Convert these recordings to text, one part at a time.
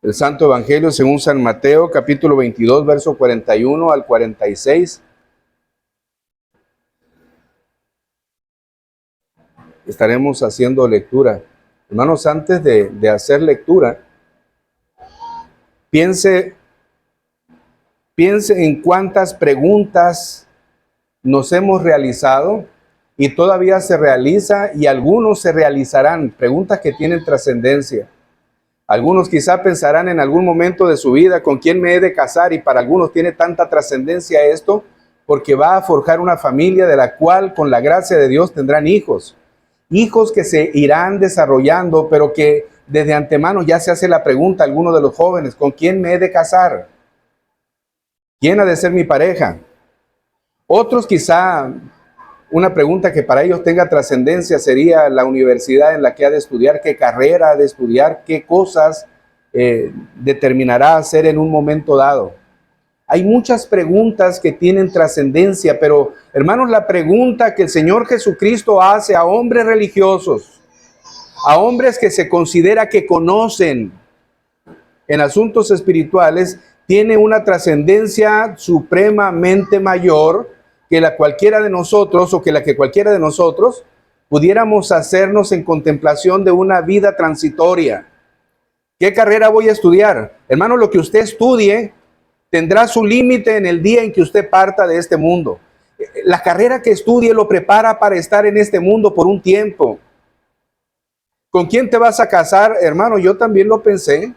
El Santo Evangelio según San Mateo, capítulo 22, verso 41 al 46. Estaremos haciendo lectura. Hermanos, antes de hacer lectura, piense en cuántas preguntas nos hemos realizado y todavía se realiza y algunos se realizarán, preguntas que tienen trascendencia. Algunos quizá pensarán en algún momento de su vida con quién me he de casar, y para algunos tiene tanta trascendencia esto porque va a forjar una familia de la cual con la gracia de Dios tendrán hijos. Hijos que se irán desarrollando, pero que desde antemano ya se hace la pregunta a alguno de los jóvenes: ¿con quién me he de casar? ¿Quién ha de ser mi pareja? Otros quizá una pregunta que para ellos tenga trascendencia sería la universidad en la que ha de estudiar, qué carrera ha de estudiar, qué cosas determinará hacer en un momento dado. Hay muchas preguntas que tienen trascendencia, pero hermanos, la pregunta que el Señor Jesucristo hace a hombres religiosos, a hombres que se considera que conocen en asuntos espirituales, tiene una trascendencia supremamente mayor que la cualquiera de nosotros, o que la que cualquiera de nosotros pudiéramos hacernos en contemplación de una vida transitoria. ¿Qué carrera voy a estudiar? Hermano, lo que usted estudie tendrá su límite en el día en que usted parta de este mundo. La carrera que estudie lo prepara para estar en este mundo por un tiempo. ¿Con quién te vas a casar? Hermano, yo también lo pensé.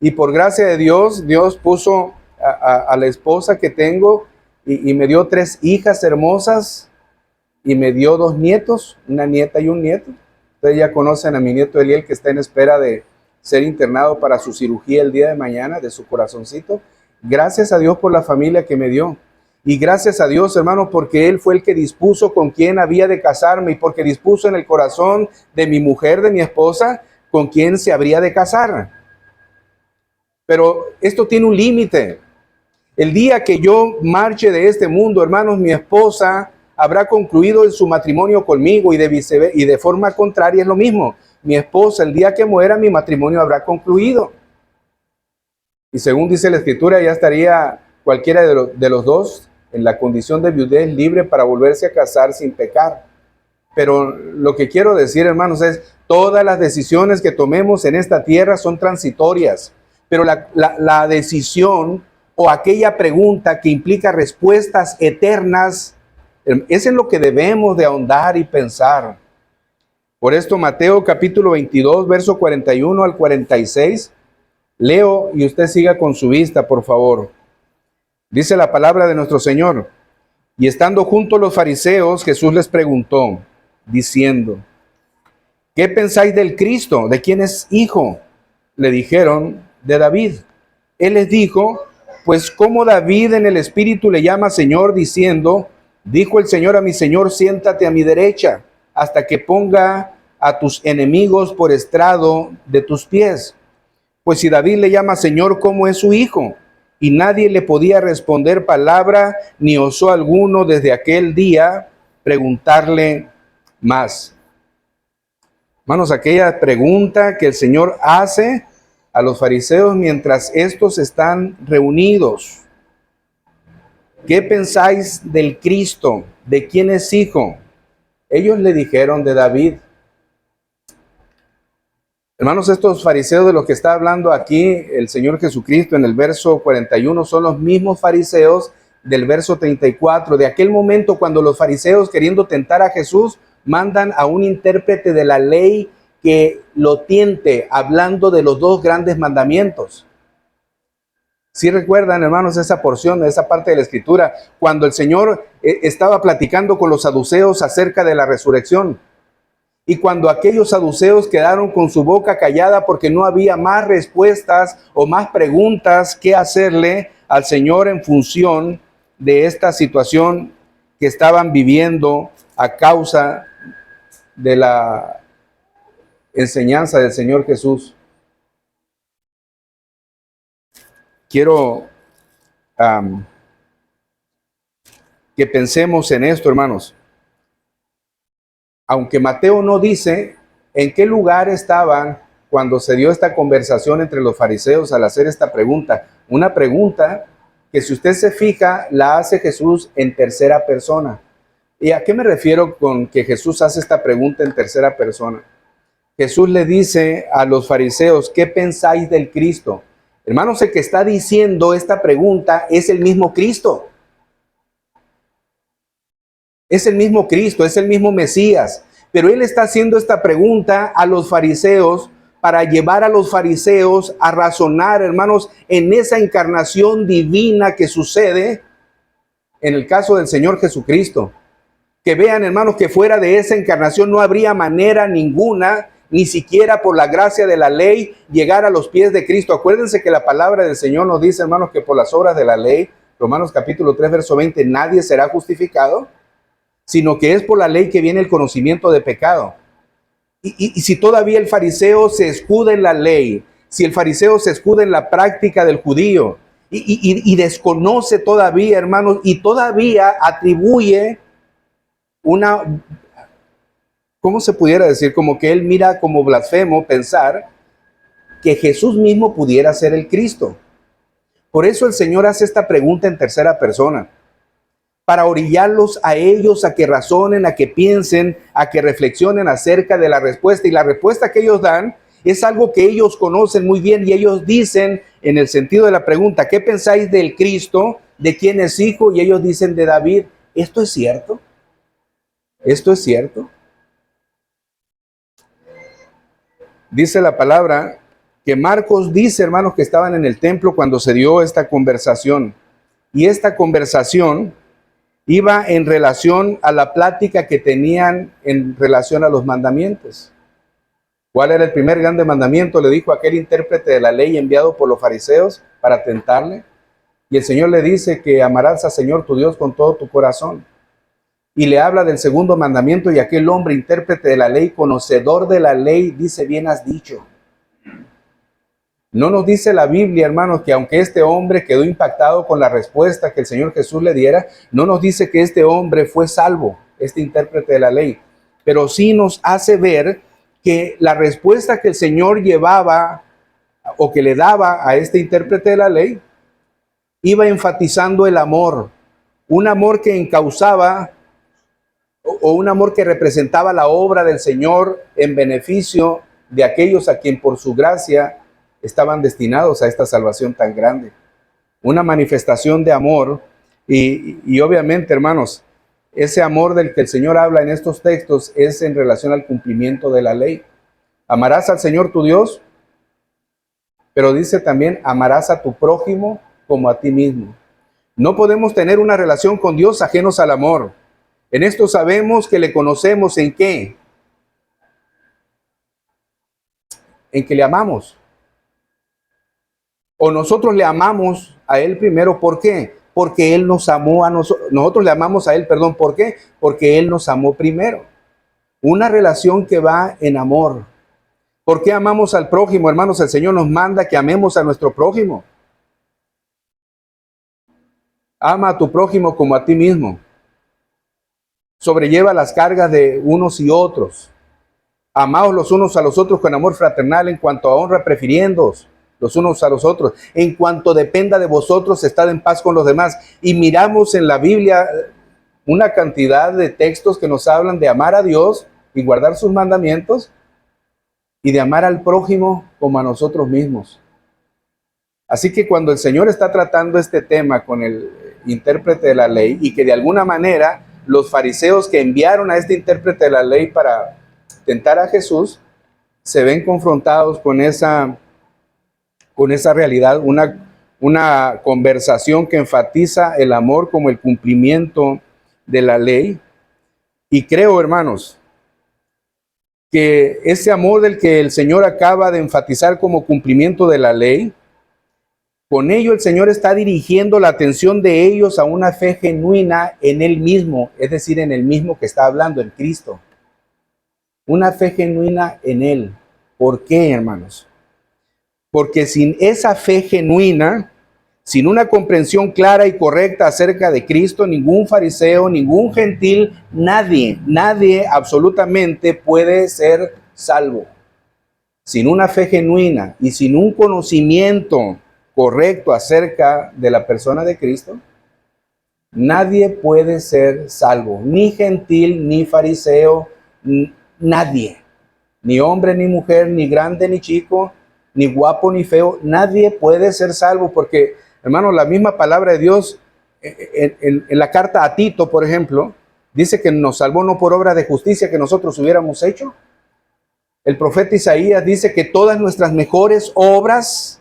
Y por gracia de Dios, Dios puso a la esposa que tengo y me dio 3 hijas hermosas y me dio 2 nietos, una nieta y un nieto. Ustedes ya conocen a mi nieto Eliel, que está en espera de ser internado para su cirugía el día de mañana de su corazoncito. Gracias a Dios por la familia que me dio. Y gracias a Dios, hermano, porque Él fue el que dispuso con quién había de casarme, y porque dispuso en el corazón de mi mujer, de mi esposa, con quién se habría de casar. Pero esto tiene un límite. El día que yo marche de este mundo, hermanos, mi esposa habrá concluido en su matrimonio conmigo, y de forma contraria es lo mismo. Mi esposa, el día que muera, mi matrimonio habrá concluido. Y según dice la Escritura, ya estaría cualquiera de los dos en la condición de viudez, libre para volverse a casar sin pecar. Pero lo que quiero decir, hermanos, es: todas las decisiones que tomemos en esta tierra son transitorias. Pero la decisión o aquella pregunta que implica respuestas eternas es en lo que debemos de ahondar y pensar. Por esto Mateo capítulo 22, verso 41 al 46, leo y usted siga con su vista, por favor. Dice la palabra de nuestro Señor: y estando juntos los fariseos, Jesús les preguntó, diciendo: ¿qué pensáis del Cristo? ¿De quién es hijo? Le dijeron: de David. Él les dijo: pues como David en el Espíritu le llama Señor, diciendo: dijo el Señor a mi Señor, siéntate a mi derecha, hasta que ponga a tus enemigos por estrado de tus pies. Pues si David le llama Señor, ¿cómo es su hijo? Y nadie le podía responder palabra, ni osó alguno desde aquel día preguntarle más. Hermanos, aquella pregunta que el Señor hace a los fariseos mientras estos están reunidos: ¿qué pensáis del Cristo? ¿De quién es hijo? Ellos le dijeron: de David. Hermanos, estos fariseos de los que está hablando aquí el Señor Jesucristo en el verso 41 son los mismos fariseos del verso 34, de aquel momento cuando los fariseos, queriendo tentar a Jesús, mandan a un intérprete de la ley que lo tiente, hablando de los 2 grandes mandamientos. ¿Sí recuerdan, hermanos, esa porción, esa parte de la Escritura, cuando el Señor estaba platicando con los saduceos acerca de la resurrección? Y cuando aquellos saduceos quedaron con su boca callada porque no había más respuestas o más preguntas que hacerle al Señor en función de esta situación que estaban viviendo a causa de la enseñanza del Señor Jesús. Quiero que pensemos en esto, hermanos. Aunque Mateo no dice en qué lugar estaban cuando se dio esta conversación entre los fariseos al hacer esta pregunta. Una pregunta que, si usted se fija, la hace Jesús en tercera persona. ¿Y a qué me refiero con que Jesús hace esta pregunta en tercera persona? Jesús le dice a los fariseos: ¿qué pensáis del Cristo? Hermanos, el que está diciendo esta pregunta es el mismo Cristo. Es el mismo Cristo, es el mismo Mesías. Pero él está haciendo esta pregunta a los fariseos para llevar a los fariseos a razonar, hermanos, en esa encarnación divina que sucede en el caso del Señor Jesucristo. Que vean, hermanos, que fuera de esa encarnación no habría manera ninguna, ni siquiera por la gracia de la ley, llegar a los pies de Cristo. Acuérdense que la palabra del Señor nos dice, hermanos, que por las obras de la ley, Romanos capítulo 3, verso 20, nadie será justificado, sino que es por la ley que viene el conocimiento de pecado. Y si todavía el fariseo se escuda en la ley, si el fariseo se escuda en la práctica del judío, y desconoce todavía, hermanos, y todavía atribuye una, ¿cómo se pudiera decir? Como que él mira como blasfemo pensar que Jesús mismo pudiera ser el Cristo. Por eso el Señor hace esta pregunta en tercera persona, para orillarlos a ellos a que razonen, a que piensen, a que reflexionen acerca de la respuesta. Y la respuesta que ellos dan es algo que ellos conocen muy bien, y ellos dicen, en el sentido de la pregunta: ¿qué pensáis del Cristo? ¿De quién es hijo? Y ellos dicen: de David. ¿Esto es cierto? ¿Esto es cierto? Dice la palabra que Marcos dice, hermanos, que estaban en el templo cuando se dio esta conversación. Y esta conversación iba en relación a la plática que tenían en relación a los mandamientos. ¿Cuál era el primer grande mandamiento? Le dijo aquel intérprete de la ley enviado por los fariseos para tentarle. Y el Señor le dice que amarás al Señor tu Dios con todo tu corazón. Y le habla del segundo mandamiento, y aquel hombre intérprete de la ley, conocedor de la ley, dice: bien has dicho. No nos dice la Biblia, hermanos, que aunque este hombre quedó impactado con la respuesta que el Señor Jesús le diera, no nos dice que este hombre fue salvo, este intérprete de la ley. Pero sí nos hace ver que la respuesta que el Señor llevaba o que le daba a este intérprete de la ley iba enfatizando el amor, un amor que encauzaba o un amor que representaba la obra del Señor en beneficio de aquellos a quien por su gracia estaban destinados a esta salvación tan grande. Una manifestación de amor y obviamente, hermanos, ese amor del que el Señor habla en estos textos es en relación al cumplimiento de la ley. Amarás al Señor tu Dios, pero dice también: amarás a tu prójimo como a ti mismo. No podemos tener una relación con Dios ajenos al amor. En esto sabemos que le conocemos ¿en qué? En que le amamos. O nosotros le amamos a Él primero. ¿Por qué? Porque Él nos amó a nosotros. Nosotros le amamos a Él, perdón. ¿Por qué? Porque Él nos amó primero. Una relación que va en amor. ¿Por qué amamos al prójimo, hermanos? El Señor nos manda que amemos a nuestro prójimo. Ama a tu prójimo como a ti mismo. Sobrelleva las cargas de unos y otros. Amaos los unos a los otros con amor fraternal, en cuanto a honra, prefiriéndoos los unos a los otros. En cuanto dependa de vosotros, estad en paz con los demás. Y miramos en la Biblia una cantidad de textos que nos hablan de amar a Dios y guardar sus mandamientos, y de amar al prójimo como a nosotros mismos. Así que cuando el Señor está tratando este tema con el intérprete de la ley, y que de alguna manera los fariseos que enviaron a este intérprete de la ley para tentar a Jesús, se ven confrontados con esa realidad, una conversación que enfatiza el amor como el cumplimiento de la ley. Y creo, hermanos, que ese amor del que el Señor acaba de enfatizar como cumplimiento de la ley, con ello el Señor está dirigiendo la atención de ellos a una fe genuina en Él mismo, es decir, en el mismo que está hablando, en Cristo. Una fe genuina en Él. ¿Por qué, hermanos? Porque sin esa fe genuina, sin una comprensión clara y correcta acerca de Cristo, ningún fariseo, ningún gentil, nadie absolutamente puede ser salvo. sin una fe genuina y sin un conocimiento correcto acerca de la persona de Cristo, nadie puede ser salvo, ni gentil, ni fariseo, nadie, ni hombre, ni mujer, ni grande, ni chico, ni guapo, ni feo, nadie puede ser salvo, porque, hermano, la misma palabra de Dios en la carta a Tito, por ejemplo, dice que nos salvó no por obra de justicia que nosotros hubiéramos hecho. El profeta Isaías dice que todas nuestras mejores obras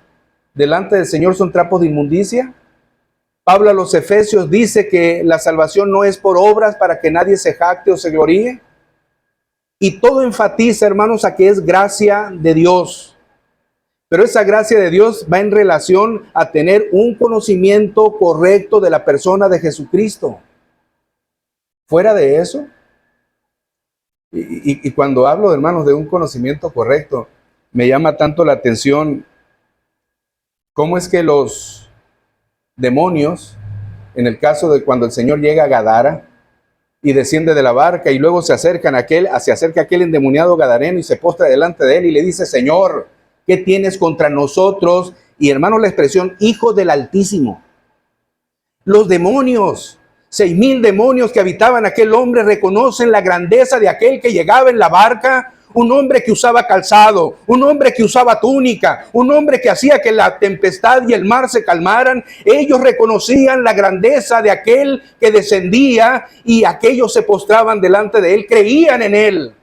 delante del Señor son trapos de inmundicia. Pablo a los Efesios dice que la salvación no es por obras para que nadie se jacte o se gloríe. Y todo enfatiza, hermanos, a que es gracia de Dios. Pero esa gracia de Dios va en relación a tener un conocimiento correcto de la persona de Jesucristo. Fuera de eso, y cuando hablo, hermanos, de un conocimiento correcto, me llama tanto la atención cómo es que los demonios, en el caso de cuando el Señor llega a Gadara y desciende de la barca y luego se acerca aquel endemoniado gadareno y se postra delante de él y le dice: Señor, ¿qué tienes contra nosotros? Y hermanos, la expresión hijo del Altísimo. Los demonios, 6,000 demonios que habitaban aquel hombre, reconocen la grandeza de aquel que llegaba en la barca, un hombre que usaba calzado, un hombre que usaba túnica, un hombre que hacía que la tempestad y el mar se calmaran. Ellos reconocían la grandeza de aquel que descendía y aquellos se postraban delante de él, creían en él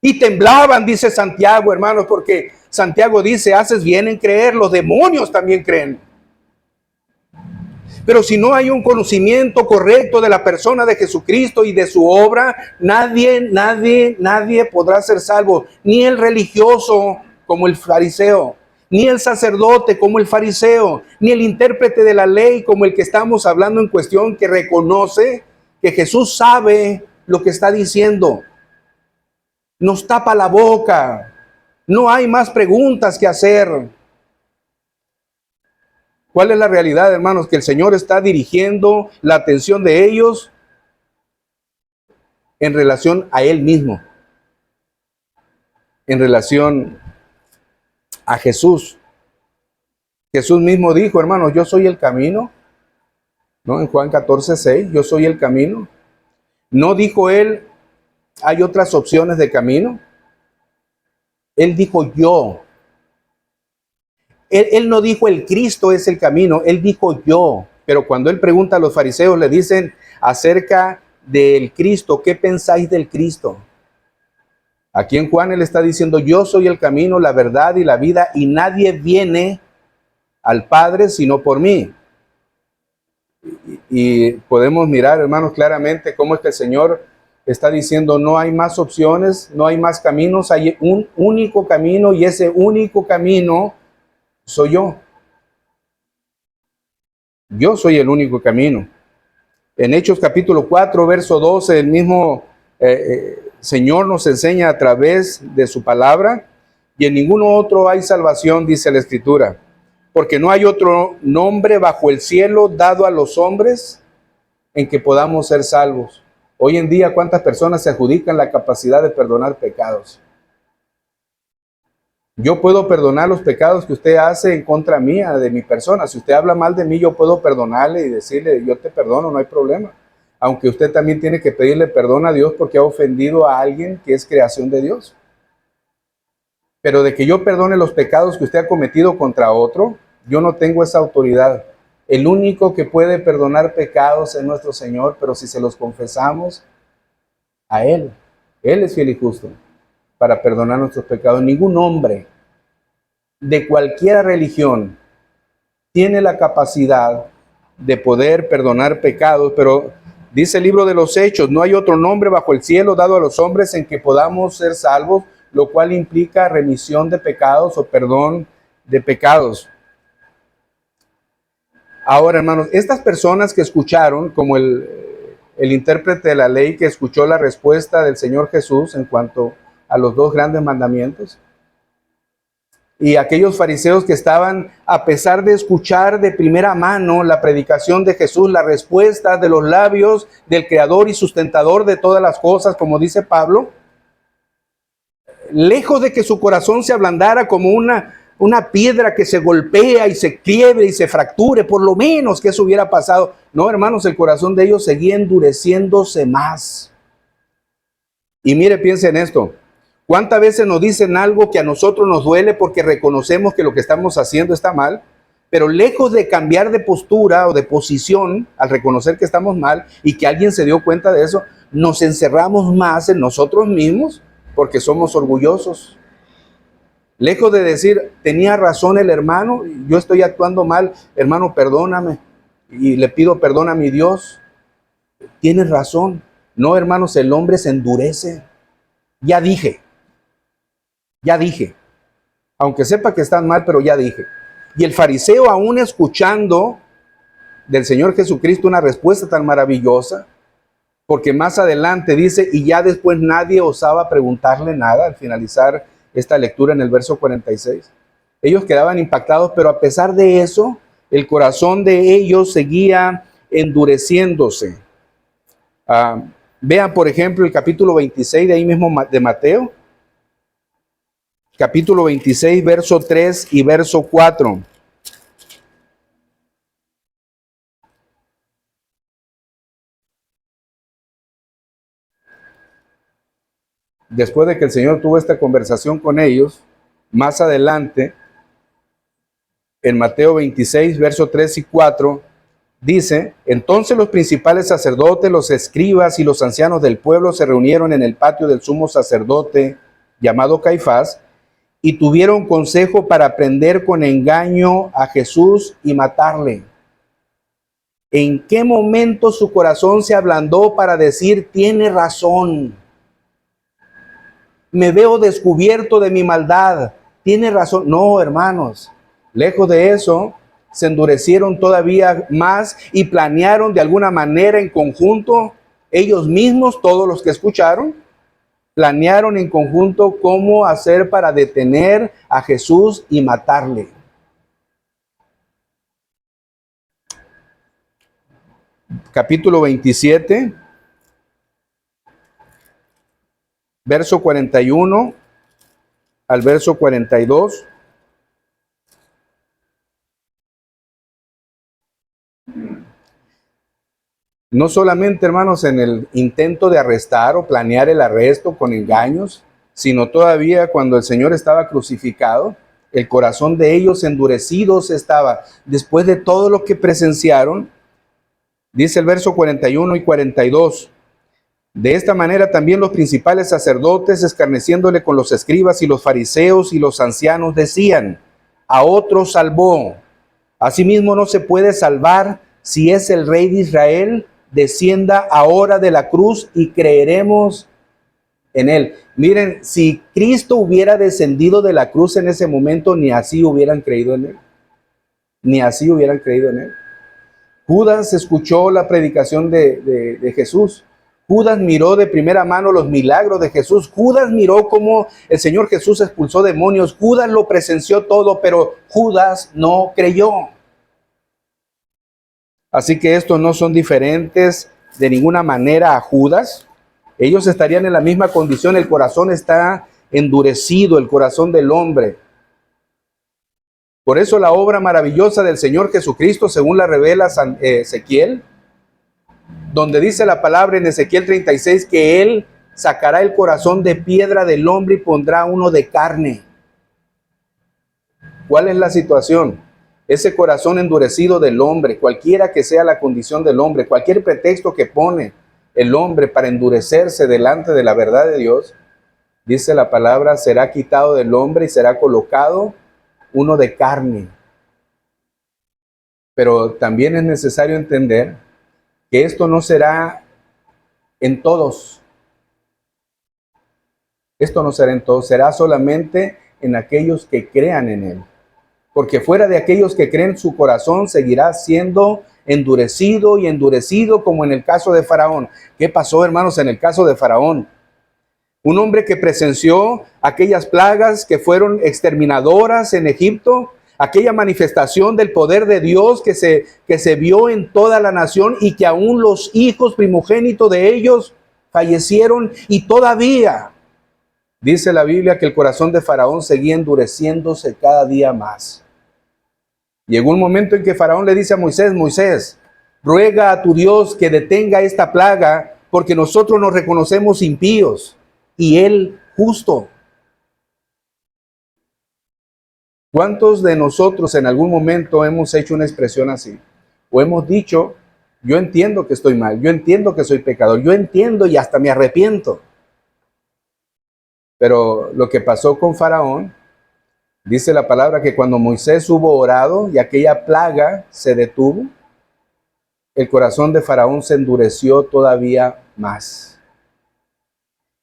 y temblaban, dice Santiago, hermanos, porque Santiago dice: haces bien en creer, los demonios también creen. Pero si no hay un conocimiento correcto de la persona de Jesucristo y de su obra, nadie podrá ser salvo. Ni el religioso como el fariseo, ni el sacerdote como el fariseo, ni el intérprete de la ley como el que estamos hablando en cuestión, que reconoce que Jesús sabe lo que está diciendo. Nos tapa la boca. No hay más preguntas que hacer. ¿Cuál es la realidad, hermanos? Que el Señor está dirigiendo la atención de ellos en relación a Él mismo, en relación a Jesús. Jesús mismo dijo, hermanos: yo soy el camino, ¿no? En Juan 14:6, yo soy el camino. No dijo Él: hay otras opciones de camino. Él dijo: yo. Él no dijo el Cristo es el camino, Él dijo yo. Pero cuando Él pregunta a los fariseos, le dicen acerca del Cristo: ¿qué pensáis del Cristo? Aquí en Juan Él está diciendo: yo soy el camino, la verdad y la vida, y nadie viene al Padre sino por mí. Y podemos mirar, hermanos, claramente cómo es que el Señor está diciendo: no hay más opciones, no hay más caminos, hay un único camino, y ese único camino soy yo. Yo soy el único camino. En Hechos capítulo 4, verso 12, el mismo Señor nos enseña a través de su palabra: y en ningún otro hay salvación, dice la Escritura, porque no hay otro nombre bajo el cielo dado a los hombres en que podamos ser salvos. Hoy en día, ¿cuántas personas se adjudican la capacidad de perdonar pecados? Yo puedo perdonar los pecados que usted hace en contra mía, de mi persona. Si usted habla mal de mí, yo puedo perdonarle y decirle: yo te perdono, no hay problema. Aunque usted también tiene que pedirle perdón a Dios porque ha ofendido a alguien que es creación de Dios. Pero de que yo perdone los pecados que usted ha cometido contra otro, yo no tengo esa autoridad. El único que puede perdonar pecados es nuestro Señor, pero si se los confesamos a Él, Él es fiel y justo para perdonar nuestros pecados. Ningún hombre de cualquier religión tiene la capacidad de poder perdonar pecados, pero dice el libro de los Hechos: no hay otro nombre bajo el cielo dado a los hombres en que podamos ser salvos, lo cual implica remisión de pecados o perdón de pecados. Ahora, hermanos, estas personas que escucharon, como el intérprete de la ley que escuchó la respuesta del Señor Jesús en cuanto a los 2 grandes mandamientos, y aquellos fariseos que estaban, a pesar de escuchar de primera mano la predicación de Jesús, la respuesta de los labios del Creador y sustentador de todas las cosas, como dice Pablo, lejos de que su corazón se ablandara como una piedra que se golpea y se quiebre y se fracture, por lo menos que eso hubiera pasado. No, hermanos, el corazón de ellos seguía endureciéndose más. Y mire, piensen en esto. ¿Cuántas veces nos dicen algo que a nosotros nos duele porque reconocemos que lo que estamos haciendo está mal? Pero lejos de cambiar de postura o de posición al reconocer que estamos mal y que alguien se dio cuenta de eso, nos encerramos más en nosotros mismos porque somos orgullosos. Lejos de decir, tenía razón el hermano, yo estoy actuando mal, hermano, perdóname. Y le pido perdón a mi Dios. Tienes razón. No, hermanos, el hombre se endurece. Ya dije. Aunque sepa que están mal, pero ya dije. Y el fariseo, aún escuchando del Señor Jesucristo una respuesta tan maravillosa, porque más adelante dice, y ya después nadie osaba preguntarle nada al finalizar esta lectura en el verso 46. Ellos quedaban impactados, pero a pesar de eso, el corazón de ellos seguía endureciéndose. Vean, por ejemplo, el capítulo 26 de ahí mismo de Mateo. Capítulo 26, verso 3 y verso 4. Después de que el Señor tuvo esta conversación con ellos, más adelante, en Mateo 26, verso 3 y 4, dice, entonces los principales sacerdotes, los escribas y los ancianos del pueblo se reunieron en el patio del sumo sacerdote llamado Caifás y tuvieron consejo para prender con engaño a Jesús y matarle. ¿En qué momento su corazón se ablandó para decir, tiene razón? Me veo descubierto de mi maldad. Tiene razón. No, hermanos, lejos de eso, se endurecieron todavía más y planearon de alguna manera en conjunto, ellos mismos, todos los que escucharon, planearon en conjunto cómo hacer para detener a Jesús y matarle. Capítulo 27, verso 41 al verso 42. No solamente, hermanos, en el intento de arrestar o planear el arresto con engaños, sino todavía cuando el Señor estaba crucificado, el corazón de ellos endurecidos estaba. Después de todo lo que presenciaron, dice el verso 41 y 42, de esta manera también los principales sacerdotes, escarneciéndole con los escribas y los fariseos y los ancianos, decían, a otro salvó, asimismo no se puede salvar si es el Rey de Israel. Descienda ahora de la cruz y creeremos en él. Miren, si Cristo hubiera descendido de la cruz en ese momento, ni así hubieran creído en él. Ni así hubieran creído en él. Judas escuchó la predicación de Jesús. Judas miró de primera mano los milagros de Jesús. Judas miró cómo el Señor Jesús expulsó demonios. Judas lo presenció todo, pero Judas no creyó. Así que estos no son diferentes de ninguna manera a Judas. Ellos estarían en la misma condición. El corazón está endurecido, el corazón del hombre. Por eso la obra maravillosa del Señor Jesucristo, según la revela Ezequiel, donde dice la palabra en Ezequiel 36 que Él sacará el corazón de piedra del hombre y pondrá uno de carne. ¿Cuál es la situación? Ese corazón endurecido del hombre, cualquiera que sea la condición del hombre, cualquier pretexto que pone el hombre para endurecerse delante de la verdad de Dios, dice la palabra, será quitado del hombre y será colocado uno de carne. Pero también es necesario entender que esto no será en todos. Esto no será en todos, será solamente en aquellos que crean en Él. Porque fuera de aquellos que creen, su corazón seguirá siendo endurecido y endurecido, como en el caso de Faraón. ¿Qué pasó, hermanos, en el caso de Faraón? Un hombre que presenció aquellas plagas que fueron exterminadoras en Egipto, aquella manifestación del poder de Dios que se vio en toda la nación y que aún los hijos primogénitos de ellos fallecieron, y todavía Dice la Biblia que el corazón de Faraón seguía endureciéndose cada día más. Llegó un momento en que Faraón le dice a Moisés, Moisés, ruega a tu Dios que detenga esta plaga, porque nosotros nos reconocemos impíos y él justo. ¿Cuántos de nosotros en algún momento hemos hecho una expresión así? O hemos dicho, yo entiendo que estoy mal, yo entiendo que soy pecador, yo entiendo y hasta me arrepiento. Pero lo que pasó con Faraón, dice la palabra que cuando Moisés hubo orado y aquella plaga se detuvo, el corazón de Faraón se endureció todavía más.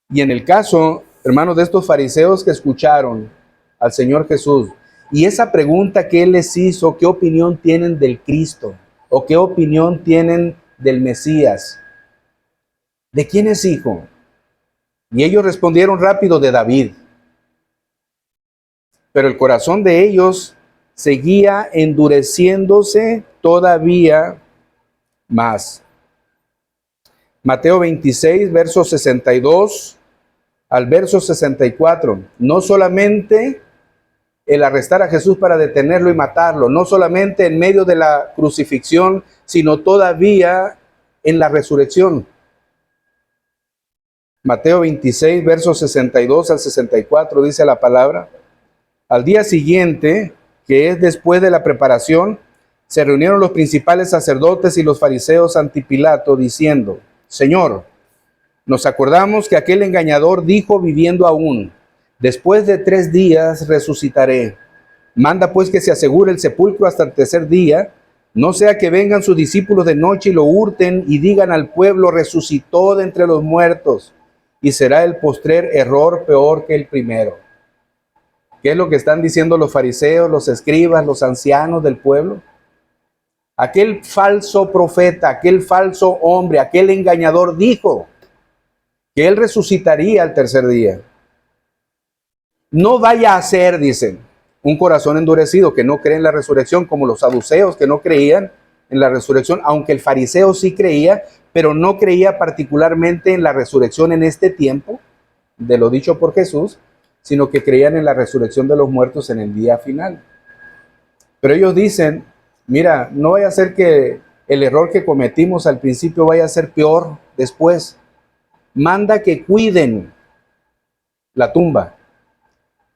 Y en el caso, hermanos, de estos fariseos que escucharon al Señor Jesús, y esa pregunta que él les hizo, ¿qué opinión tienen del Cristo? ¿O qué opinión tienen del Mesías? ¿De quién es hijo? Y ellos respondieron rápido, de David. Pero el corazón de ellos seguía endureciéndose todavía más. Mateo 26, versos 62 al verso 64. No solamente el arrestar a Jesús para detenerlo y matarlo, no solamente en medio de la crucifixión, sino todavía en la resurrección. Mateo 26, versos 62 al 64, dice la palabra. Al día siguiente, que es después de la preparación, se reunieron los principales sacerdotes y los fariseos ante Pilato, diciendo, Señor, nos acordamos que aquel engañador dijo viviendo aún, después de 3 días resucitaré. Manda pues que se asegure el sepulcro hasta el tercer día, no sea que vengan sus discípulos de noche y lo hurten y digan al pueblo, resucitó de entre los muertos, y será el postrer error peor que el primero. ¿Qué es lo que están diciendo los fariseos, los escribas, los ancianos del pueblo? Aquel falso profeta, aquel falso hombre, aquel engañador dijo que él resucitaría al tercer día. No vaya a ser, dicen, un corazón endurecido que no cree en la resurrección, como los saduceos que no creían en la resurrección, aunque el fariseo sí creía, pero no creía particularmente en la resurrección en este tiempo, de lo dicho por Jesús, sino que creían en la resurrección de los muertos en el día final. Pero ellos dicen, mira, no vaya a ser que el error que cometimos al principio vaya a ser peor después. Manda que cuiden la tumba.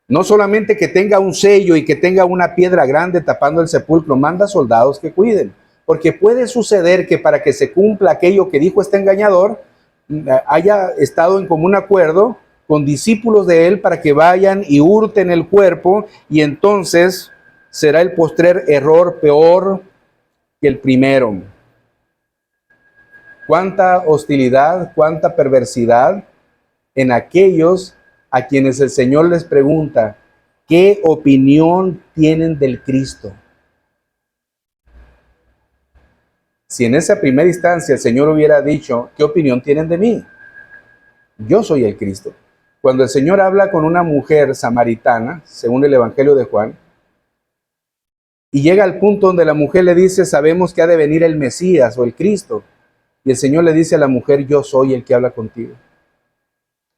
No solamente que tenga un sello y que tenga una piedra grande tapando el sepulcro, manda soldados que cuiden. Porque puede suceder que para que se cumpla aquello que dijo este engañador, haya estado en común acuerdo con discípulos de él para que vayan y hurten el cuerpo, y entonces será el postrer error peor que el primero. Cuánta hostilidad, cuánta perversidad en aquellos a quienes el Señor les pregunta, ¿qué opinión tienen del Cristo? Si en esa primera instancia el Señor hubiera dicho, ¿qué opinión tienen de mí? Yo soy el Cristo. Cuando el Señor habla con una mujer samaritana, según el Evangelio de Juan, y llega al punto donde la mujer le dice, sabemos que ha de venir el Mesías o el Cristo, y el Señor le dice a la mujer, yo soy el que habla contigo.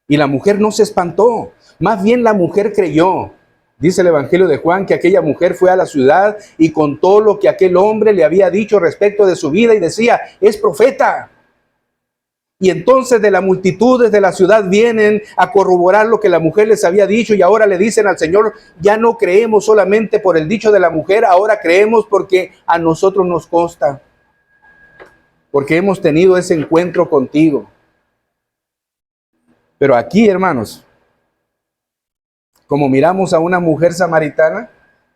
Y la mujer no se espantó, más bien la mujer creyó. Dice el Evangelio de Juan que aquella mujer fue a la ciudad y contó lo que aquel hombre le había dicho respecto de su vida y decía, es profeta. Y entonces de la multitud desde la ciudad vienen a corroborar lo que la mujer les había dicho, y ahora le dicen al Señor, ya no creemos solamente por el dicho de la mujer, ahora creemos porque a nosotros nos consta, porque hemos tenido ese encuentro contigo. Pero aquí, hermanos, como miramos a una mujer samaritana,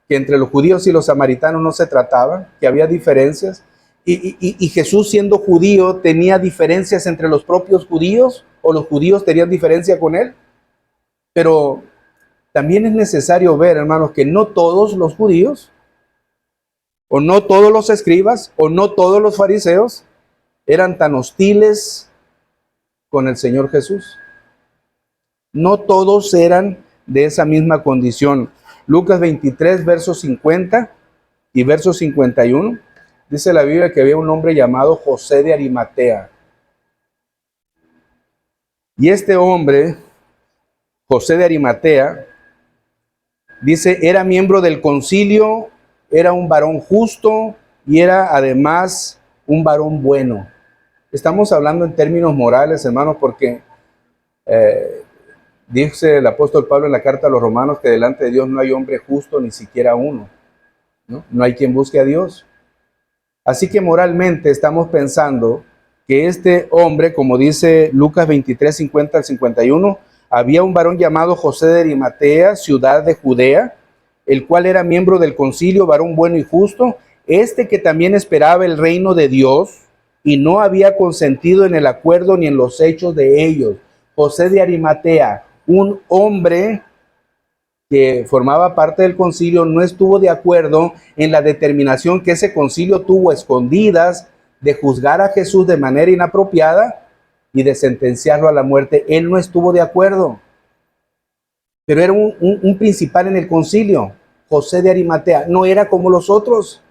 que entre los judíos y los samaritanos no se trataba, que había diferencias, y Jesús siendo judío tenía diferencias entre los propios judíos, o los judíos tenían diferencia con él. Pero también es necesario ver, hermanos, que no todos los judíos, o no todos los escribas, o no todos los fariseos, eran tan hostiles con el Señor Jesús. No todos eran de esa misma condición. Lucas 23, versos 50 y versos 51, dice la Biblia que había un hombre llamado José de Arimatea. Y este hombre José de Arimatea, dice, era miembro del concilio, era un varón justo y era además un varón bueno. Estamos hablando en términos morales, hermanos, porque dice el apóstol Pablo en la carta a los romanos que delante de Dios no hay hombre justo, ni siquiera uno, ¿no? No hay quien busque a Dios. Así que moralmente estamos pensando que este hombre, como dice Lucas 23, 50 al 51, había un varón llamado José de Arimatea, ciudad de Judea, el cual era miembro del concilio, varón bueno y justo, este que también esperaba el reino de Dios y no había consentido en el acuerdo ni en los hechos de ellos. José de Arimatea, un hombre que formaba parte del concilio, no estuvo de acuerdo en la determinación que ese concilio tuvo a escondidas de juzgar a Jesús de manera inapropiada y de sentenciarlo a la muerte. Él no estuvo de acuerdo, pero era un principal en el concilio. José de Arimatea no era como los otros,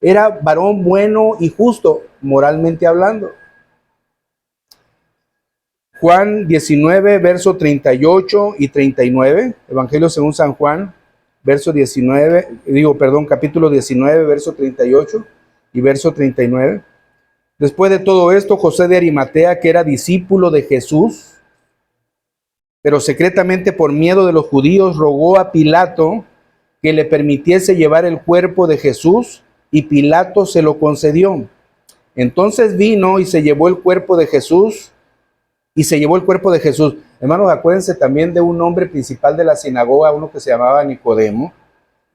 era varón bueno y justo, moralmente hablando. Juan 19, verso 38 y 39, Evangelio según San Juan, capítulo 19, verso 38 y verso 39. Después de todo esto, José de Arimatea, que era discípulo de Jesús, pero secretamente por miedo de los judíos, rogó a Pilato que le permitiese llevar el cuerpo de Jesús, y Pilato se lo concedió. Entonces vino y se llevó el cuerpo de Jesús, Hermanos, acuérdense también de un hombre principal de la sinagoga, uno que se llamaba Nicodemo.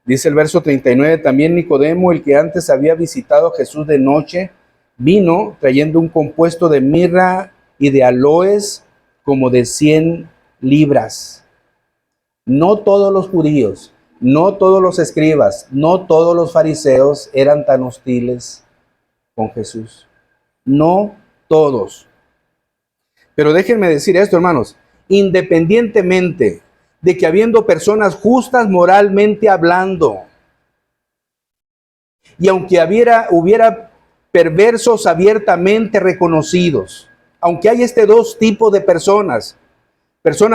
Dice el verso 39, también Nicodemo, el que antes había visitado a Jesús de noche, vino trayendo un compuesto de mirra y de aloes como de 100 libras. No todos los judíos, no todos los escribas, no todos los fariseos eran tan hostiles con Jesús. No todos. Pero déjenme decir esto, hermanos, independientemente de que habiendo personas justas moralmente hablando, y aunque hubiera perversos abiertamente reconocidos, aunque hay dos tipos de personas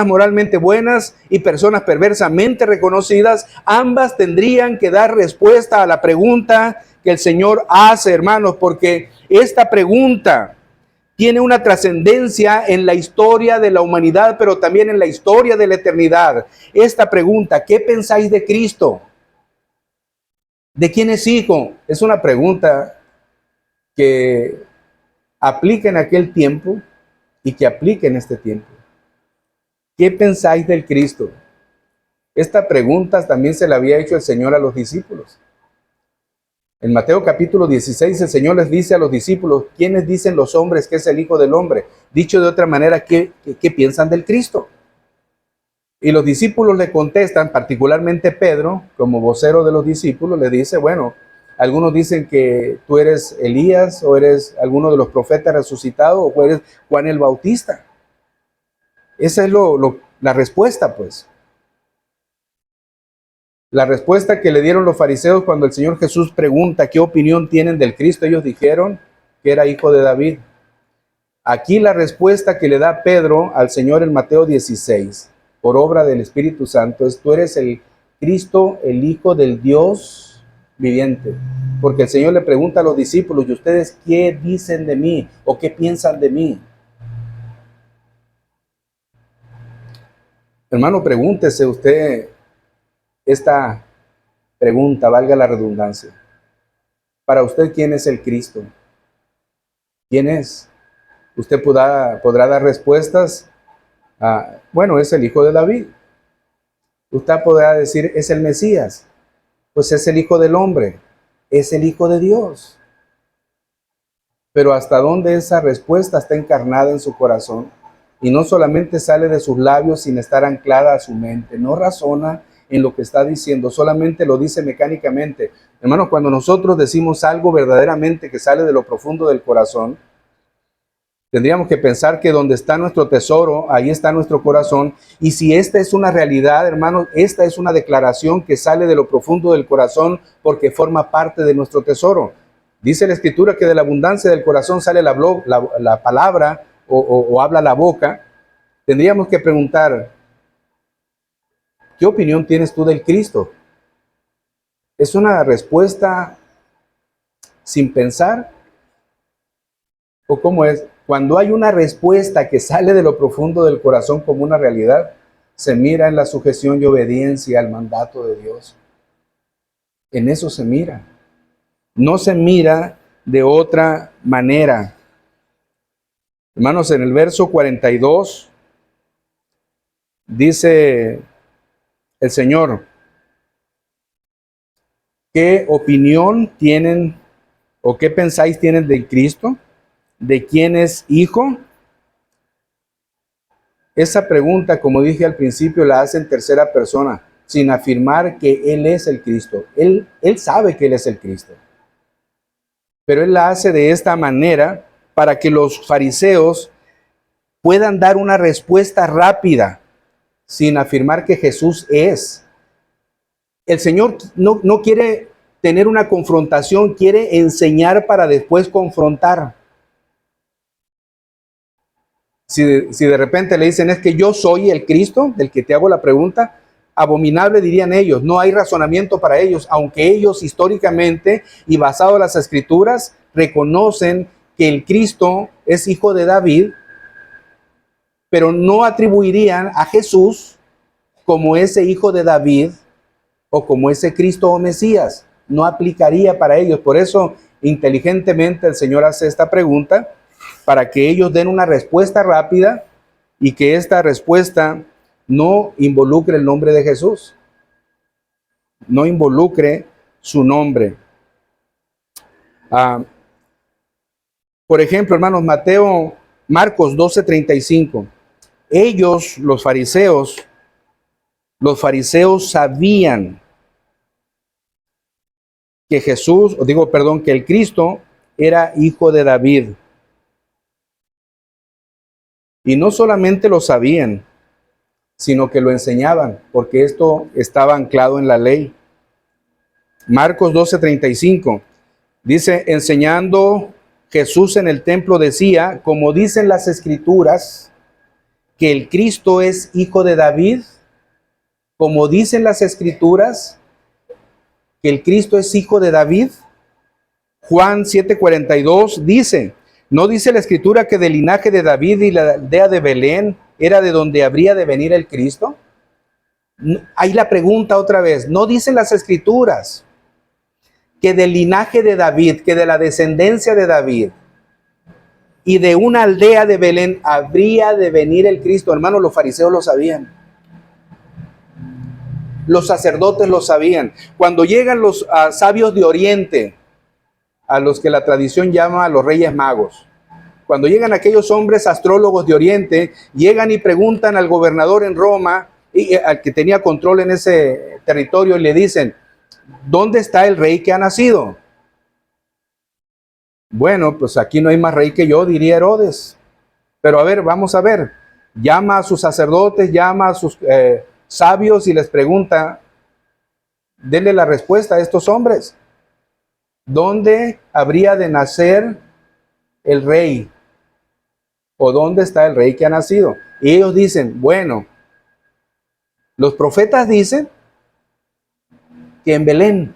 moralmente buenas y personas perversamente reconocidas, ambas tendrían que dar respuesta a la pregunta que el Señor hace, hermanos, porque esta pregunta tiene una trascendencia en la historia de la humanidad, pero también en la historia de la eternidad. Esta pregunta, ¿qué pensáis de Cristo? ¿De quién es hijo? Es una pregunta que aplica en aquel tiempo y que aplica en este tiempo. ¿Qué pensáis del Cristo? Esta pregunta también se la había hecho el Señor a los discípulos. En Mateo capítulo 16 el Señor les dice a los discípulos, ¿quiénes dicen los hombres que es el Hijo del Hombre? Dicho de otra manera, ¿qué piensan del Cristo? Y los discípulos le contestan, particularmente Pedro, como vocero de los discípulos, le dice, bueno, algunos dicen que tú eres Elías, o eres alguno de los profetas resucitados, o eres Juan el Bautista. Esa es la respuesta, pues. La respuesta que le dieron los fariseos cuando el Señor Jesús pregunta qué opinión tienen del Cristo, ellos dijeron que era hijo de David. Aquí la respuesta que le da Pedro al Señor en Mateo 16, por obra del Espíritu Santo, es: tú eres el Cristo, el Hijo del Dios viviente. Porque el Señor le pregunta a los discípulos, ¿y ustedes qué dicen de mí? ¿O qué piensan de mí? Hermano, pregúntese usted esta pregunta, valga la redundancia. Para usted, ¿quién es el Cristo? ¿Quién es? Usted podrá dar respuestas. Bueno, es el Hijo de David. Usted podrá decir, es el Mesías. Pues es el Hijo del Hombre. Es el Hijo de Dios. Pero ¿hasta dónde esa respuesta está encarnada en su corazón? Y no solamente sale de sus labios sin estar anclada a su mente. No razona en lo que está diciendo, solamente lo dice mecánicamente. Hermanos, cuando nosotros decimos algo verdaderamente que sale de lo profundo del corazón, tendríamos que pensar que donde está nuestro tesoro, ahí está nuestro corazón. Y si esta es una realidad, hermanos, esta es una declaración que sale de lo profundo del corazón porque forma parte de nuestro tesoro. Dice la Escritura que de la abundancia del corazón sale la palabra o habla la boca. Tendríamos que preguntar, ¿Qué opinión tienes tú del Cristo? ¿Es una respuesta sin pensar? ¿O cómo es? Cuando hay una respuesta que sale de lo profundo del corazón como una realidad, se mira en la sujeción y obediencia al mandato de Dios. En eso se mira. No se mira de otra manera. Hermanos, en el verso 42 dice el Señor, ¿qué opinión tienen o qué pensáis tienen de Cristo? ¿De quién es hijo? Esa pregunta, como dije al principio, la hace en tercera persona, sin afirmar que Él es el Cristo. Él sabe que Él es el Cristo. Pero Él la hace de esta manera para que los fariseos puedan dar una respuesta rápida, sin afirmar que Jesús es. El Señor no quiere tener una confrontación, quiere enseñar para después confrontar. Si de repente le dicen, es que yo soy el Cristo, del que te hago la pregunta, abominable dirían ellos, no hay razonamiento para ellos, aunque ellos históricamente y basado en las Escrituras reconocen que el Cristo es hijo de David, pero no atribuirían a Jesús como ese hijo de David o como ese Cristo o Mesías. No aplicaría para ellos. Por eso, inteligentemente, el Señor hace esta pregunta para que ellos den una respuesta rápida y que esta respuesta no involucre el nombre de Jesús. No involucre su nombre. Por ejemplo, hermanos, Marcos 12:35. Ellos, los fariseos sabían que que el Cristo era hijo de David. Y no solamente lo sabían, sino que lo enseñaban, porque esto estaba anclado en la ley. Marcos 12:35 dice, enseñando Jesús en el templo decía, como dicen las Escrituras, que el Cristo es hijo de David, como dicen las Escrituras, que el Cristo es hijo de David. Juan 7:42 dice, ¿no dice la Escritura que del linaje de David y la aldea de Belén era de donde habría de venir el Cristo? Ahí la pregunta otra vez, ¿no dicen las Escrituras que del linaje de David, que de la descendencia de David y de una aldea de Belén habría de venir el Cristo? Hermanos, los fariseos lo sabían. Los sacerdotes lo sabían. Cuando llegan los sabios de Oriente, a los que la tradición llama a los Reyes Magos, cuando llegan aquellos hombres astrólogos de Oriente, llegan y preguntan al gobernador en Roma, al que tenía control en ese territorio, y le dicen, ¿dónde está el rey que ha nacido? Bueno, pues aquí no hay más rey que yo, diría Herodes. Pero a ver, vamos a ver. Llama a sus sacerdotes, llama a sus sabios y les pregunta, denle la respuesta a estos hombres. ¿Dónde habría de nacer el rey? ¿O dónde está el rey que ha nacido? Y ellos dicen, bueno, los profetas dicen que en Belén.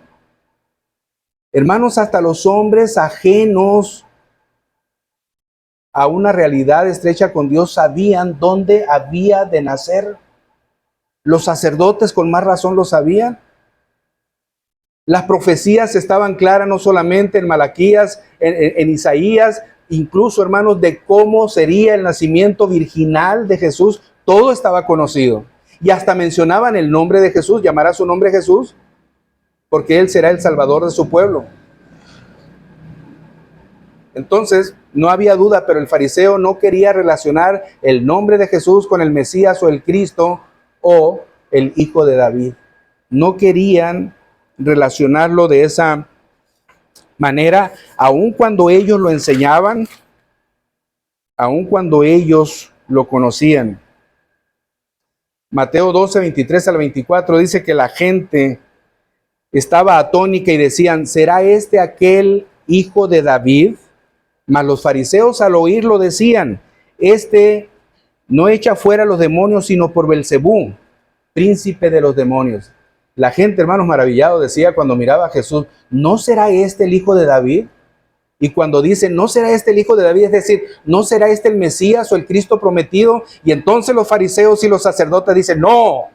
Hermanos, hasta los hombres ajenos a una realidad estrecha con Dios sabían dónde había de nacer. Los sacerdotes con más razón lo sabían. Las profecías estaban claras no solamente en Malaquías, en Isaías, incluso, hermanos, de cómo sería el nacimiento virginal de Jesús. Todo estaba conocido. Y hasta mencionaban el nombre de Jesús. Llamará su nombre Jesús, porque Él será el Salvador de su pueblo. Entonces, no había duda, pero el fariseo no quería relacionar el nombre de Jesús con el Mesías o el Cristo o el Hijo de David. No querían relacionarlo de esa manera, aun cuando ellos lo enseñaban, aun cuando ellos lo conocían. Mateo 12:23-24 dice que la gente estaba atónica y decían, ¿será este aquel hijo de David? Mas los fariseos al oírlo decían, este no echa fuera los demonios sino por Belcebú, príncipe de los demonios. La gente, hermanos, maravillado decía cuando miraba a Jesús, ¿no será este el hijo de David? Y cuando dice, ¿no será este el hijo de David? Es decir, ¿no será este el Mesías o el Cristo prometido? Y entonces los fariseos y los sacerdotes dicen, no.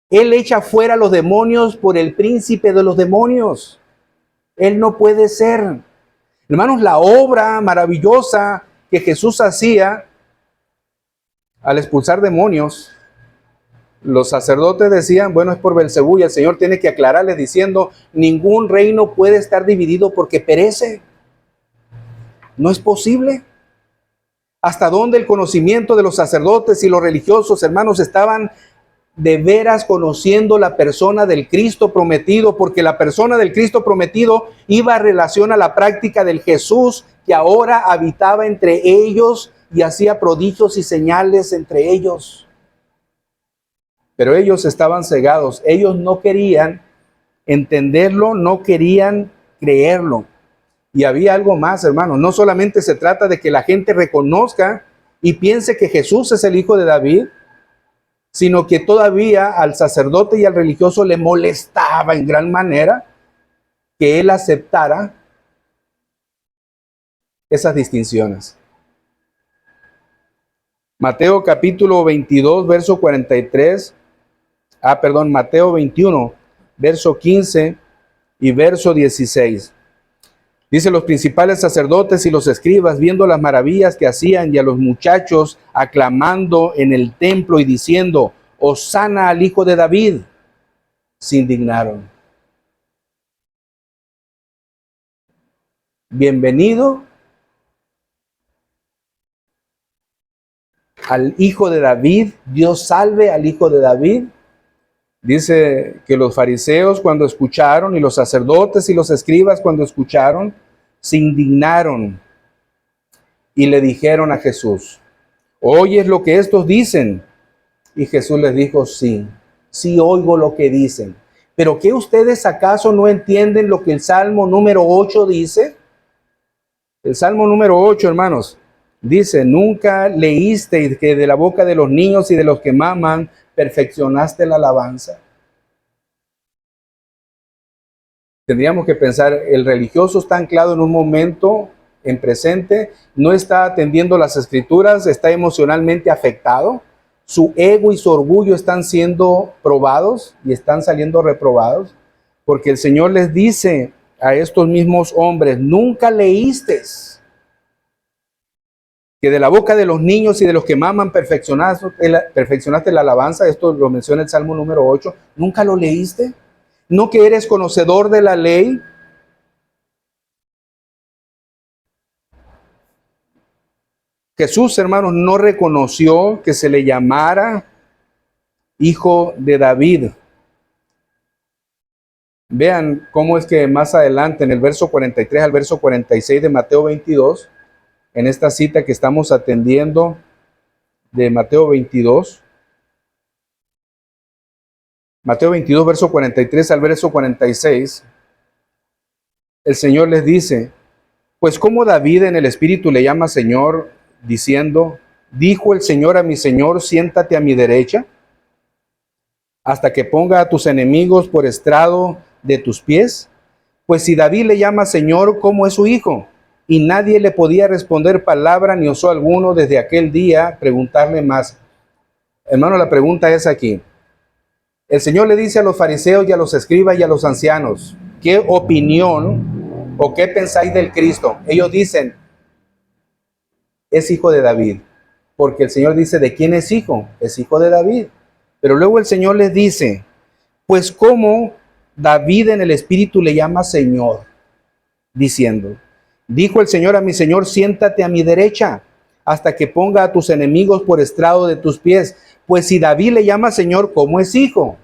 Él echa fuera a los demonios por el príncipe de los demonios. Él no puede ser. Hermanos, la obra maravillosa que Jesús hacía al expulsar demonios, los sacerdotes decían, bueno, es por Belcebú, y el Señor tiene que aclararles diciendo, ningún reino puede estar dividido porque perece. No es posible. Hasta dónde el conocimiento de los sacerdotes y los religiosos, hermanos, estaban de veras conociendo la persona del Cristo prometido, porque la persona del Cristo prometido iba a relación a la práctica del Jesús que ahora habitaba entre ellos y hacía prodigios y señales entre ellos. Pero ellos estaban cegados, ellos no querían entenderlo, no querían creerlo. Y había algo más, hermanos, no solamente se trata de que la gente reconozca y piense que Jesús es el hijo de David, sino que todavía al sacerdote y al religioso le molestaba en gran manera que él aceptara esas distinciones. Mateo capítulo 22, verso 43, Mateo 21, verso 15 y verso 16. Dice, los principales sacerdotes y los escribas, viendo las maravillas que hacían y a los muchachos aclamando en el templo y diciendo, Hosana al hijo de David, se indignaron. Bienvenido al hijo de David, Dios salve al hijo de David. Dice que los fariseos cuando escucharon y los sacerdotes y los escribas cuando escucharon, se indignaron y le dijeron a Jesús, ¿oyes lo que estos dicen? Y Jesús les dijo, sí, sí oigo lo que dicen. ¿Pero qué ustedes acaso no entienden lo que el Salmo número 8 dice? El Salmo número 8, hermanos, dice, nunca leíste que de la boca de los niños y de los que maman perfeccionaste la alabanza. Tendríamos que pensar, el religioso está anclado en un momento, en presente, no está atendiendo las escrituras, está emocionalmente afectado, su ego y su orgullo están siendo probados y están saliendo reprobados, porque el Señor les dice a estos mismos hombres, nunca leísteis que de la boca de los niños y de los que maman perfeccionaste la alabanza. Esto lo menciona el Salmo número 8. ¿Nunca lo leíste? ¿No que eres conocedor de la ley? Jesús, hermanos, no reconoció que se le llamara hijo de David. Vean cómo es que más adelante, en el verso 43 al verso 46 de Mateo 22, en esta cita que estamos atendiendo de Mateo 22, verso 43 al verso 46, el Señor les dice, pues como David en el Espíritu le llama Señor, diciendo, dijo el Señor a mi Señor, siéntate a mi derecha, hasta que ponga a tus enemigos por estrado de tus pies. Pues si David le llama Señor, ¿cómo es su hijo? Y nadie le podía responder palabra ni osó alguno desde aquel día preguntarle más. Hermano, la pregunta es aquí. El Señor le dice a los fariseos y a los escribas y a los ancianos, ¿qué opinión o qué pensáis del Cristo? Ellos dicen, es hijo de David, porque el Señor dice, ¿de quién es hijo? Es hijo de David. Pero luego el Señor les dice, pues ¿cómo David en el Espíritu le llama Señor? Diciendo, dijo el Señor a mi Señor, siéntate a mi derecha, hasta que ponga a tus enemigos por estrado de tus pies. Pues si David le llama Señor, ¿cómo es hijo?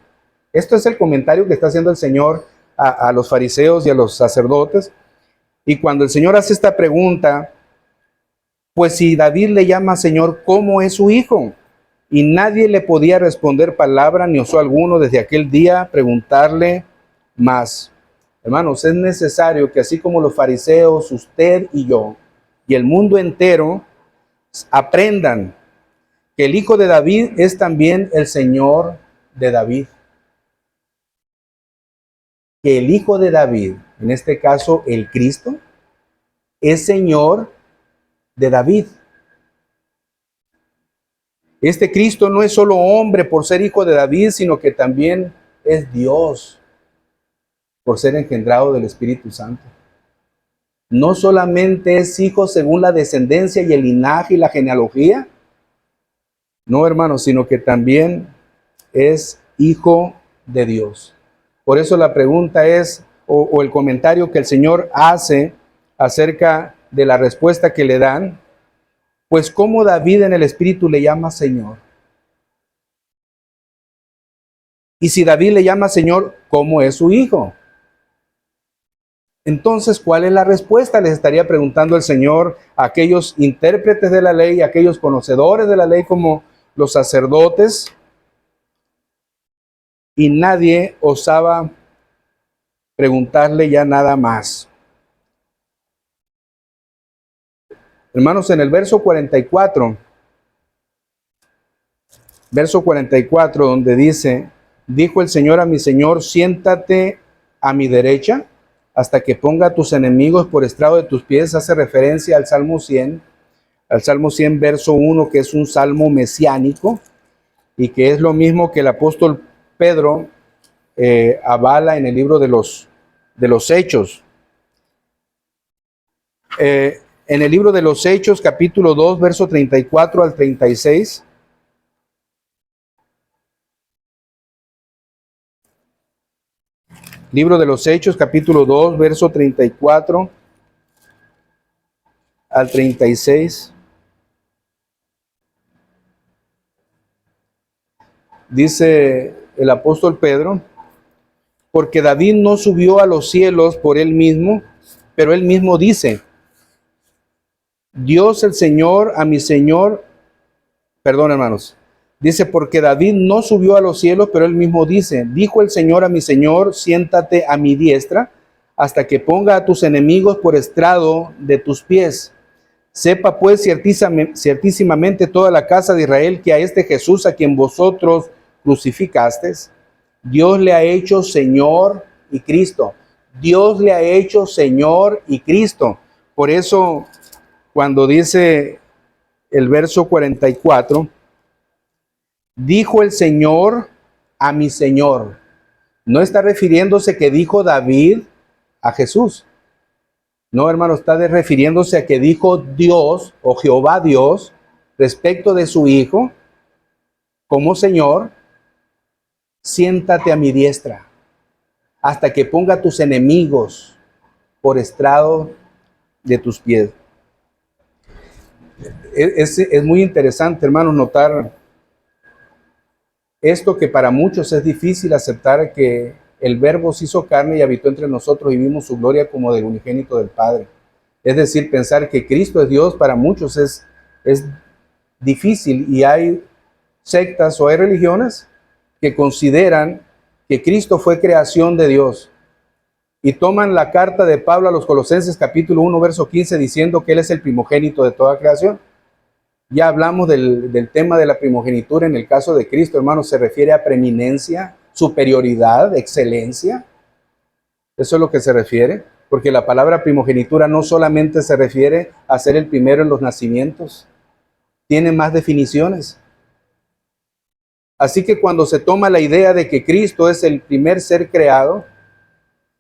Esto es el comentario que está haciendo el Señor a los fariseos y a los sacerdotes. Y cuando el Señor hace esta pregunta, pues si David le llama Señor, ¿cómo es su hijo? Y nadie le podía responder palabra ni osó alguno desde aquel día preguntarle más. Hermanos, es necesario que así como los fariseos, usted y yo, y el mundo entero, aprendan que el Hijo de David es también el Señor de David. Que el Hijo de David, en este caso el Cristo, es Señor de David. Este Cristo no es solo hombre por ser hijo de David, sino que también es Dios por ser engendrado del Espíritu Santo. No solamente es hijo según la descendencia y el linaje y la genealogía, no, hermanos, sino que también es hijo de Dios. Por eso la pregunta es, o el comentario que el Señor hace acerca de la respuesta que le dan, pues cómo David en el Espíritu le llama Señor. Y si David le llama Señor, ¿cómo es su hijo? Entonces, ¿cuál es la respuesta? Les estaría preguntando el Señor a aquellos intérpretes de la ley, a aquellos conocedores de la ley como los sacerdotes, y nadie osaba preguntarle ya nada más. Hermanos, en el verso 44, donde dice, dijo el Señor a mi Señor, siéntate a mi derecha hasta que ponga a tus enemigos por estrado de tus pies, hace referencia al Salmo 100, verso 1, que es un salmo mesiánico y que es lo mismo que el apóstol Pedro avala en el libro de los Hechos. En el libro de los Hechos, capítulo 2, verso 34 al 36, libro de los Hechos, capítulo 2, verso 34 al 36. Dice el apóstol Pedro, porque David no subió a los cielos por él mismo, pero él mismo dice, Dios el Señor a mi Señor, perdón hermanos, dice, porque David no subió a los cielos, pero él mismo dice, dijo el Señor a mi Señor, siéntate a mi diestra, hasta que ponga a tus enemigos por estrado de tus pies. Sepa pues ciertísimamente toda la casa de Israel que a este Jesús a quien vosotros crucificasteis, Dios le ha hecho Señor y Cristo. Dios le ha hecho Señor y Cristo. Por eso, cuando dice el verso 44, dijo el Señor a mi Señor. No está refiriéndose que dijo David a Jesús. No, hermano, está refiriéndose a que dijo Dios o Jehová Dios respecto de su Hijo como Señor, siéntate a mi diestra hasta que ponga tus enemigos por estrado de tus pies. Es muy interesante, hermanos, notar esto que para muchos es difícil aceptar, que el Verbo se hizo carne y habitó entre nosotros y vimos su gloria como del unigénito del Padre. Es decir, pensar que Cristo es Dios para muchos es difícil, y hay sectas o hay religiones que consideran que Cristo fue creación de Dios y toman la carta de Pablo a los Colosenses capítulo 1 verso 15 diciendo que Él es el primogénito de toda creación. Ya hablamos del tema de la primogenitura. En el caso de Cristo, hermanos, se refiere a preeminencia, superioridad, excelencia. Eso es lo que se refiere, porque la palabra primogenitura no solamente se refiere a ser el primero en los nacimientos, tiene más definiciones. Así que cuando se toma la idea de que Cristo es el primer ser creado,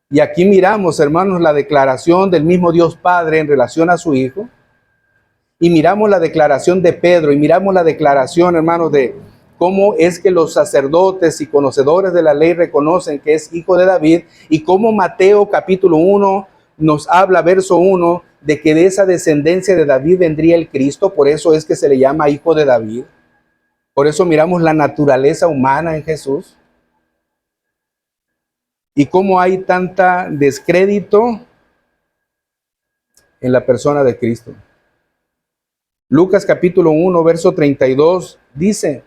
y aquí miramos, hermanos, la declaración del mismo Dios Padre en relación a su Hijo, y miramos la declaración de Pedro, y miramos la declaración, hermanos, de cómo es que los sacerdotes y conocedores de la ley reconocen que es hijo de David, y cómo Mateo capítulo 1 nos habla, verso 1, de que de esa descendencia de David vendría el Cristo. Por eso es que se le llama hijo de David. Por eso miramos la naturaleza humana en Jesús. Y cómo hay tanta descrédito en la persona de Cristo. Lucas capítulo 1, verso 32 dice,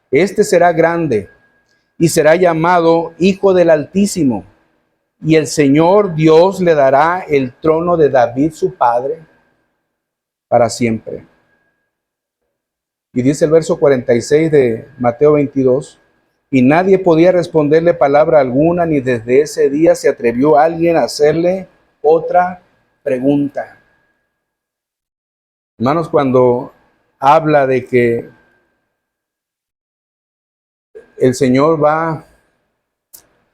este será grande y será llamado Hijo del Altísimo, y el Señor Dios le dará el trono de David su padre para siempre. Y dice el verso 46 de Mateo 22, y nadie podía responderle palabra alguna, ni desde ese día se atrevió alguien a hacerle otra pregunta. Hermanos, cuando habla de que el Señor va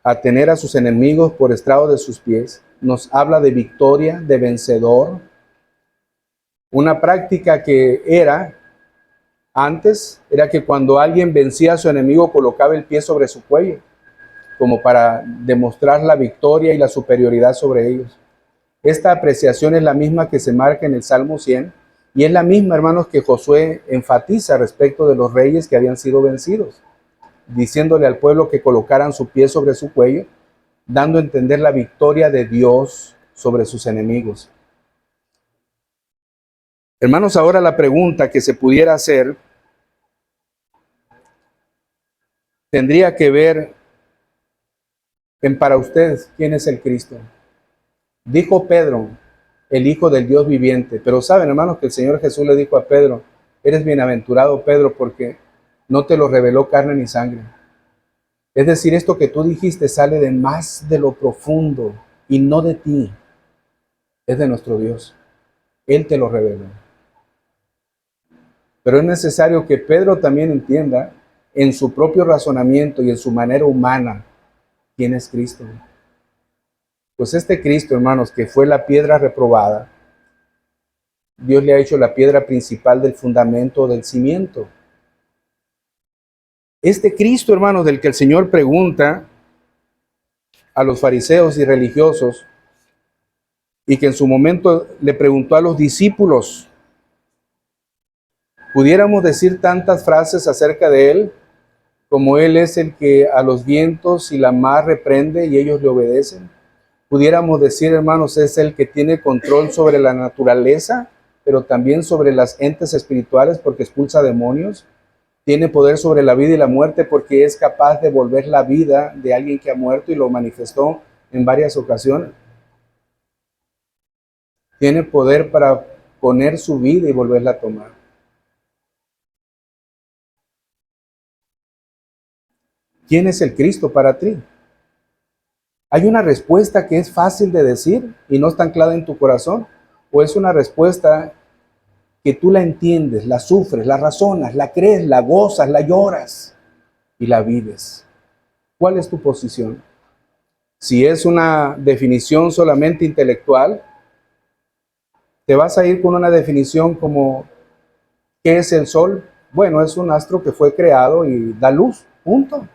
a tener a sus enemigos por estrado de sus pies, nos habla de victoria, de vencedor, una práctica que antes era que cuando alguien vencía a su enemigo colocaba el pie sobre su cuello, como para demostrar la victoria y la superioridad sobre ellos. Esta apreciación es la misma que se marca en el Salmo 100 y es la misma, hermanos, que Josué enfatiza respecto de los reyes que habían sido vencidos, diciéndole al pueblo que colocaran su pie sobre su cuello, dando a entender la victoria de Dios sobre sus enemigos. Hermanos, ahora la pregunta que se pudiera hacer tendría que ver en para ustedes, ¿quién es el Cristo? Dijo Pedro, el Hijo del Dios viviente. Pero saben, hermanos, que el Señor Jesús le dijo a Pedro, eres bienaventurado, Pedro, porque no te lo reveló carne ni sangre. Es decir, esto que tú dijiste sale de más de lo profundo y no de ti. Es de nuestro Dios. Él te lo reveló. Pero es necesario que Pedro también entienda en su propio razonamiento y en su manera humana quién es Cristo. Pues este Cristo, hermanos, que fue la piedra reprobada, Dios le ha hecho la piedra principal del fundamento del cimiento. Este Cristo, hermanos, del que el Señor pregunta a los fariseos y religiosos, y que en su momento le preguntó a los discípulos, pudiéramos decir tantas frases acerca de él, como él es el que a los vientos y la mar reprende y ellos le obedecen. Pudiéramos decir, hermanos, es el que tiene control sobre la naturaleza, pero también sobre las entes espirituales porque expulsa demonios. Tiene poder sobre la vida y la muerte porque es capaz de volver la vida de alguien que ha muerto y lo manifestó en varias ocasiones. Tiene poder para poner su vida y volverla a tomar. ¿Quién es el Cristo para ti? ¿Hay una respuesta que es fácil de decir y no está anclada en tu corazón? ¿O es una respuesta que tú la entiendes, la sufres, la razonas, la crees, la gozas, la lloras y la vives? ¿Cuál es tu posición? Si es una definición solamente intelectual, te vas a ir con una definición como ¿qué es el sol? Bueno, es un astro que fue creado y da luz, punto.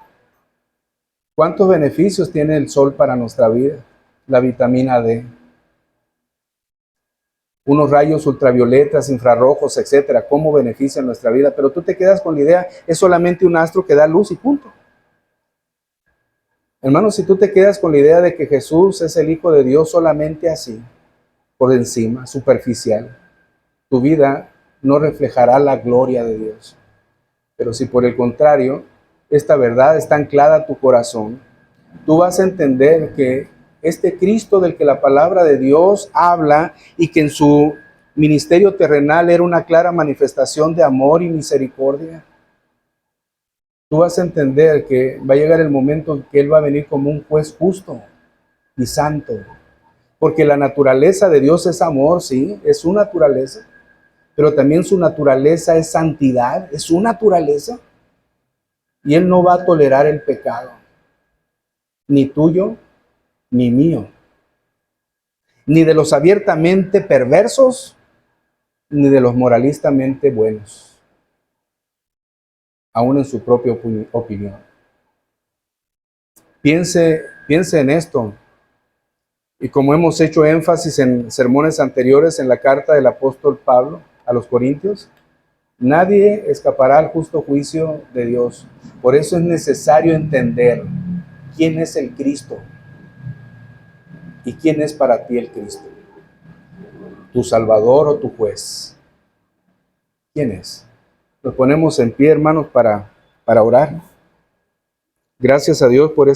¿Cuántos beneficios tiene el sol para nuestra vida? La vitamina D, unos rayos ultravioletas, infrarrojos, etcétera, cómo benefician nuestra vida, pero tú te quedas con la idea, es solamente un astro que da luz y punto. Hermanos, si tú te quedas con la idea de que Jesús es el Hijo de Dios solamente así, por encima, superficial, tu vida no reflejará la gloria de Dios. Pero si por el contrario, esta verdad está anclada a tu corazón, tú vas a entender que este Cristo del que la palabra de Dios habla y que en su ministerio terrenal era una clara manifestación de amor y misericordia, tú vas a entender que va a llegar el momento en que Él va a venir como un juez justo y santo. Porque la naturaleza de Dios es amor, sí, es su naturaleza, pero también su naturaleza es santidad, es su naturaleza. Y Él no va a tolerar el pecado, ni tuyo, ni mío, ni de los abiertamente perversos, ni de los moralistamente buenos, aún en su propia opinión. Piense en esto, y como hemos hecho énfasis en sermones anteriores en la carta del apóstol Pablo a los Corintios, nadie escapará al justo juicio de Dios. Por eso es necesario entender quién es el Cristo y quién es para ti el Cristo. ¿Tu Salvador o tu juez? ¿Quién es? Nos ponemos en pie, hermanos, para orar. Gracias a Dios por